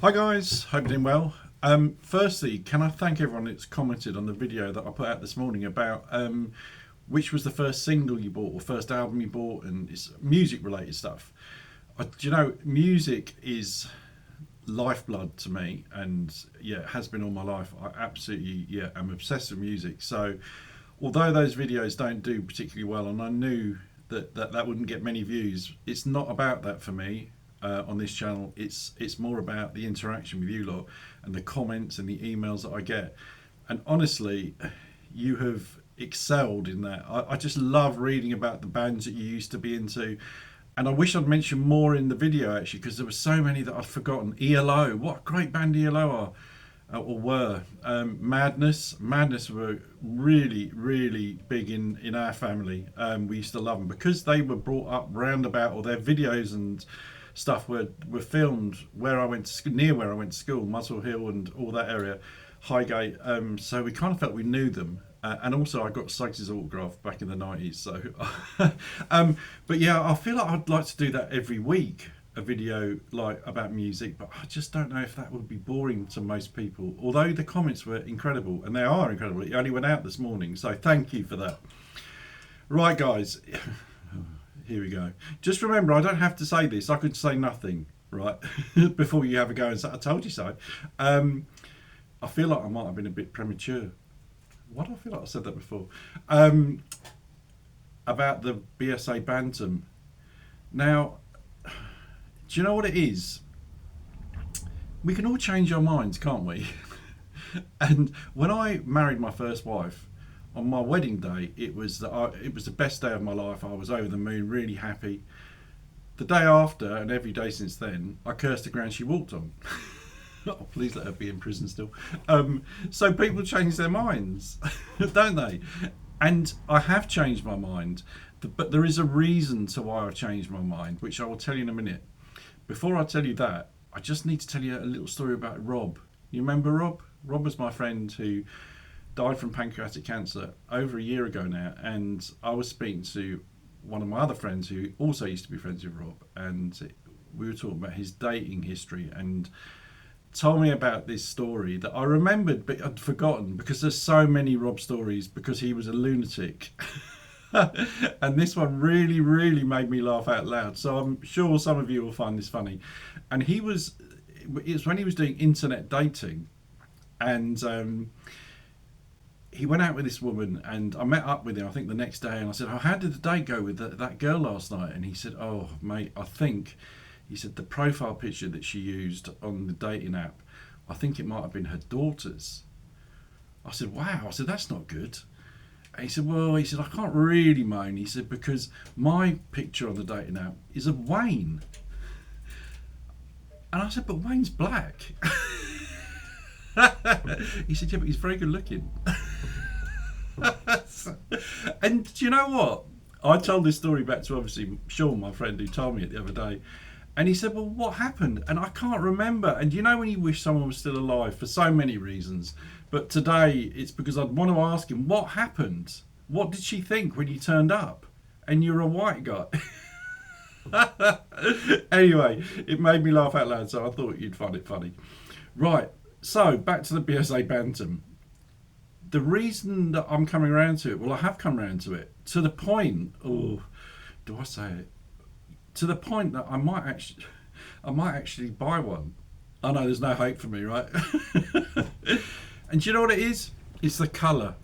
Hi guys, hope you're doing well. Firstly, can I thank everyone that's commented on the video that I put out this morning about which was the first single you bought or first album you bought, and it's music related stuff. Do you know, music is lifeblood to me, and yeah, it has been all my life. I absolutely, am obsessed with music. So although those videos don't do particularly well, and I knew that wouldn't get many views, it's not about that for me. On this channel, it's more about the interaction with you lot and the comments and the emails that I get. And honestly, you have excelled in that. I just love reading about the bands that you used to be into, and I wish I'd mentioned more in the video actually, because there were so many that I'd forgotten. ELO, what a great band ELO are. Or were. Madness were really big in our family. We used to love them because they were brought up roundabout, or their videos and stuff were filmed where I went to school, near where I went to school, Muswell Hill and all that area, Highgate. So we kind of felt we knew them. And also I got Suggs's autograph back in the 90s. So, but yeah, I feel like I'd like to do that every week, a video like about music, but I just don't know if that would be boring to most people. Although the comments were incredible, and they are incredible. It only went out this morning, so thank you for that. Right, guys, here we go. Just remember, I don't have to say this. I could say nothing, right? Before you have a go and say, I told you so. I feel like I might have been a bit premature. Why do I feel like I said that before? About the BSA Bantam. Now, do you know what it is? We can all change our minds, can't we? And when I married my first wife, on my wedding day, it was the best day of my life. I was over the moon, really happy. The day after, and every day since then, I cursed the ground she walked on. Oh, please let her be in prison still. So people change their minds, don't they? And I have changed my mind, but there is a reason to why I changed my mind, which I will tell you in a minute. Before I tell you that, I just need to tell you a little story about Rob. You remember Rob? Rob was my friend who died from pancreatic cancer over a year ago now, and I was speaking to one of my other friends who also used to be friends with Rob, and we were talking about his dating history, and told me about this story that I remembered but I'd forgotten, because there's so many Rob stories, because he was a lunatic. And this one really made me laugh out loud, so I'm sure some of you will find this funny. And it was when he was doing internet dating, and he went out with this woman, and I met up with him I think the next day, and I said, oh, how did the date go with that girl last night? And he said, oh mate, he said the profile picture that she used on the dating app, I think it might have been her daughter's. I said, wow. I said, that's not good. And he said, well, I can't really moan. He said, because my picture on the dating app is of Wayne. And I said, but Wayne's black. He said, yeah, but he's very good looking. And do you know what? I told this story back to, obviously, Sean, my friend, who told me it the other day. And he said, well, what happened? And I can't remember. And you know when you wish someone was still alive for so many reasons, but today it's because I'd want to ask him, what happened? What did she think when you turned up? And you're a white guy. Anyway, it made me laugh out loud, so I thought you'd find it funny. Right, so back to the BSA Bantam. The reason that I'm coming around to it, well, I have come around to it, to the point, oh, do I say it? To the point that I might actually buy one. I know there's no hope for me, right? And do you know what it is? It's the colour.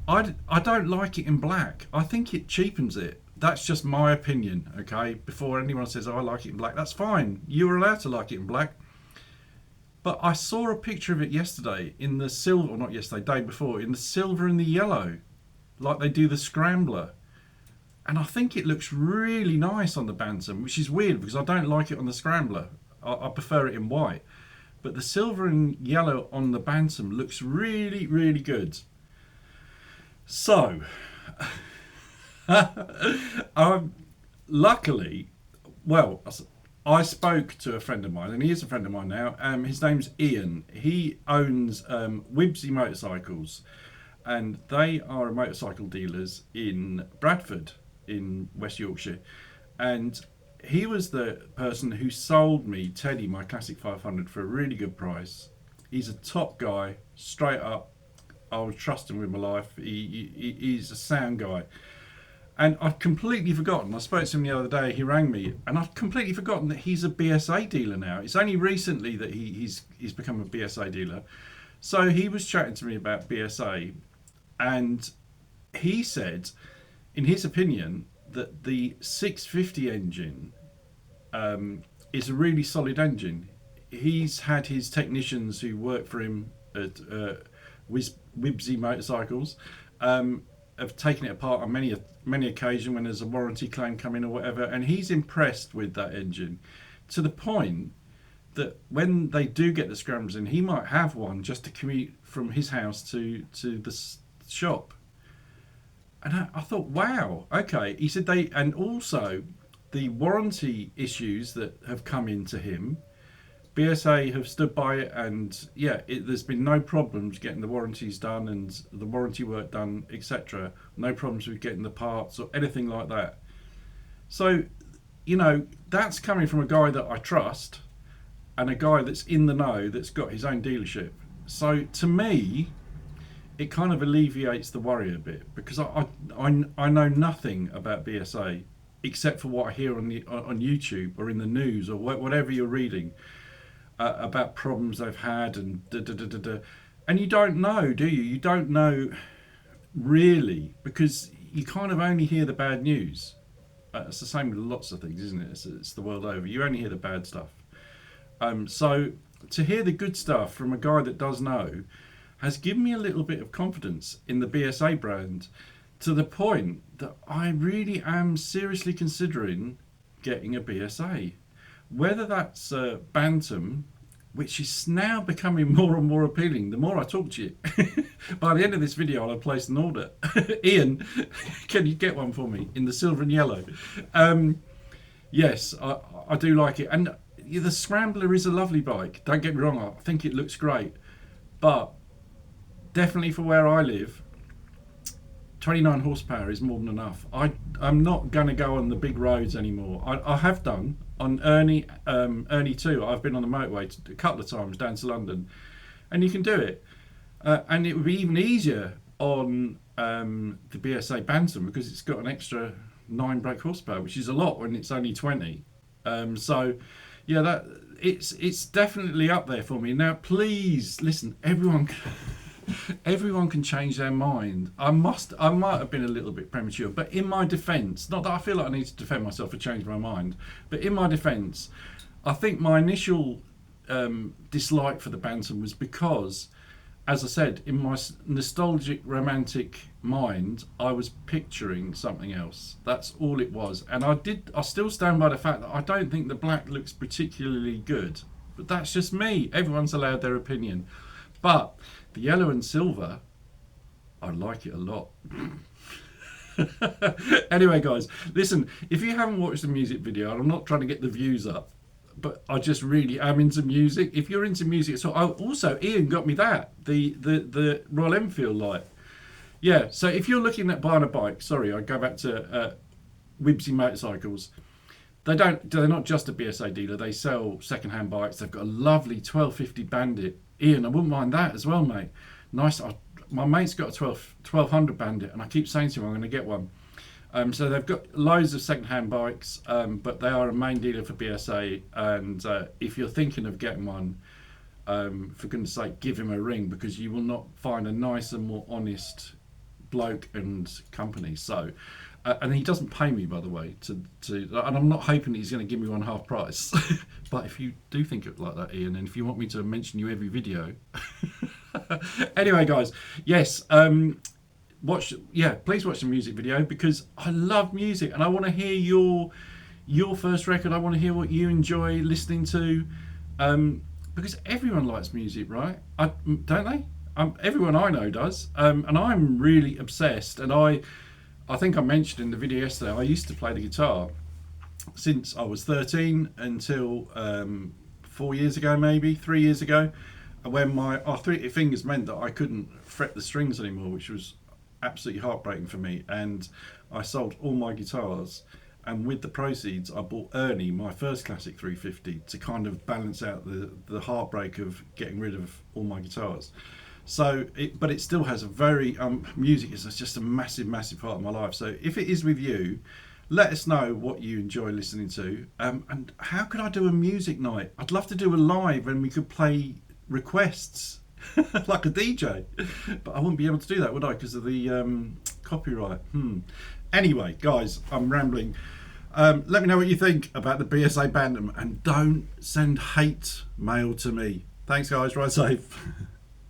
I don't like it in black. I think it cheapens it. That's just my opinion, okay? Before anyone says, oh, I like it in black, that's fine. You're allowed to like it in black. But I saw a picture of it yesterday in the silver, or not yesterday, day before, in the silver and the yellow, like they do the Scrambler. And I think it looks really nice on the Bantam, which is weird because I don't like it on the Scrambler. I prefer it in white. But the silver and yellow on the Bantam looks really good. So, luckily, well, I spoke to a friend of mine, and he is a friend of mine now. His name's Ian. He owns Wibsey Motorcycles, and they are motorcycle dealers in Bradford, in West Yorkshire. And he was the person who sold me Teddy, my classic 500, for a really good price. He's a top guy, straight up. I would trust him with my life. He's a sound guy. And I'd completely forgotten. I spoke to him the other day. He rang me, and I'd completely forgotten that he's a BSA dealer now. It's only recently that he's become a BSA dealer. So he was chatting to me about BSA, and he said, in his opinion, that the 650 engine is a really solid engine. He's had his technicians who work for him at Wibsy Motorcycles have taken it apart on many occasions when there's a warranty claim coming or whatever, and he's impressed with that engine to the point that when they do get the scramblers in, he might have one just to commute from his house to the shop. And I thought, wow, okay. He said and also the warranty issues that have come into him, BSA have stood by it, and yeah, there's been no problems getting the warranties done and the warranty work done, etc. No problems with getting the parts or anything like that. So, that's coming from a guy that I trust and a guy that's in the know, that's got his own dealership. So to me, it kind of alleviates the worry a bit, because I know nothing about BSA except for what I hear on YouTube or in the news or whatever you're reading. About problems they've had and and you don't know, do you? You don't know really, because you kind of only hear the bad news. It's the same with lots of things, isn't it? It's the world over. You only hear the bad stuff. So to hear the good stuff from a guy that does know has given me a little bit of confidence in the BSA brand, to the point that I really am seriously considering getting a BSA. Whether that's Bantam, which is now becoming more and more appealing the more I talk to you. By the end of this video, I'll have placed an order. Ian, can you get one for me in the silver and yellow? Yes, I do like it. And the Scrambler is a lovely bike. Don't get me wrong, I think it looks great. But definitely for where I live, 29 horsepower is more than enough. I'm not going to go on the big roads anymore. I have done on Ernie 2. I've been on the motorway a couple of times down to London, and you can do it. And it would be even easier on the BSA Bantam, because it's got an extra 9 brake horsepower, which is a lot when it's only 20. So yeah, it's definitely up there for me. Now, please listen, everyone can change their mind. I might have been a little bit premature, but in my defence, not that I feel like I need to defend myself for changing my mind, but in my defence, I think my initial dislike for the Bantam was because, as I said, in my nostalgic, romantic mind, I was picturing something else. That's all it was. And I still stand by the fact that I don't think the black looks particularly good. But that's just me. Everyone's allowed their opinion. But the yellow and silver, I like it a lot. Anyway, guys, listen, if you haven't watched the music video, and I'm not trying to get the views up, but I just really am into music. If you're into music, so also Ian got me the Royal Enfield light. Yeah, so if you're looking at buying a bike, sorry, I go back to Wibsy Motorcycles. They're not just a BSA dealer. They sell second-hand bikes. They've got a lovely 1250 Bandit. Ian, I wouldn't mind that as well, mate. Nice. My mate's got a 1200 Bandit, and I keep saying to him I'm going to get one. So they've got loads of second-hand bikes, but they are a main dealer for BSA. And if you're thinking of getting one, for goodness sake, give him a ring, because you will not find a nicer, more honest bloke and company. So, and he doesn't pay me, by the way, and I'm not hoping he's going to give me one half price. But if you do think it like that, Ian, and if you want me to mention you every video, anyway, guys, yes, please watch the music video, because I love music and I want to hear your first record. I want to hear what you enjoy listening to, because everyone likes music, right? Don't they? Everyone I know does, and I'm really obsessed. And I think I mentioned in the video yesterday, I used to play the guitar since I was 13 until 4 years ago, maybe 3 years ago, when my arthritic fingers meant that I couldn't fret the strings anymore, which was absolutely heartbreaking for me. And I sold all my guitars, and with the proceeds I bought Ernie, my first classic 350, to kind of balance out the heartbreak of getting rid of all my guitars. So but it still has a very music is just a massive part of my life. So if it is with you, let us know what you enjoy listening to, and how could I do a music night? I'd love to do a live and we could play requests like a DJ, but I wouldn't be able to do that, would I, because of the copyright. Anyway, guys, I'm rambling. Let me know what you think about the BSA Bantam, and don't send hate mail to me. Thanks, guys. Ride safe.